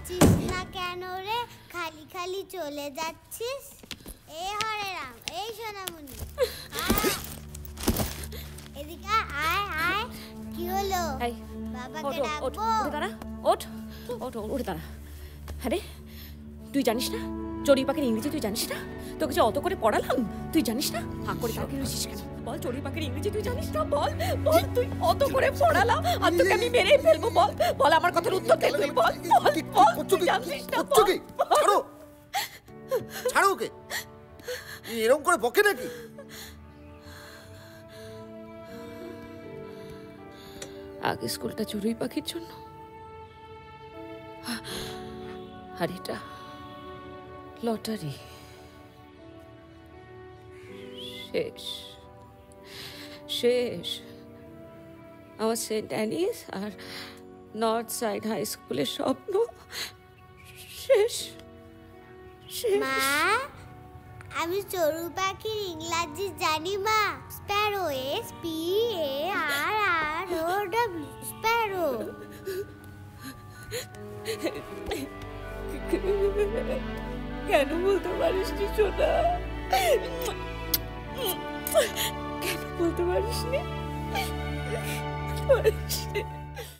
যাচ্ছিস না কেন রে? খালি খালি চলে যাচ্ছিস? এই হরে রাম, এই সোনামণি, এদিকে আয় আয়। কি হলো? বাবাকে ডাকবো? দাঁড়া, ওঠ ওঠ উঠে দাঁড়া। আরে তুই জানিস না চড়ুই পাখির ইংরেজি? তুই জানিস না? তোকে যে অত করে পড়ালাম, তুই জানিস না? হাঁ করে কাউকে রয়েছিস কেন? বল, চড়ুই পাখির ইংরেজি তুই জানিস না? বল বল, তুই অত করে পড়ালাম আর তোকে আমি মেরেই ফেলবো। বল বল, আমার কথার উত্তর দে তুই। বল বল বল, তুই জানিস না? ছাড়ো ছাড়ো ওকে, এরকম করে বকে নাকি? আগে স্কুলটা চড়ুই পাখির জন্য, আর এটা লটারি। শেষ শেষ। আমার সেন্ট অ্যানিস আর নর্থ সাইড হাই স্কুলের স্বপ্ন শেষ শেষ। মা, আমি চড়ুই পাখির ইংরাজি জানি মা। Sparrow, SPARRO, Sparrow. কেন বলতে পারিস নি সোনা? কেন বলতে পারিস নি?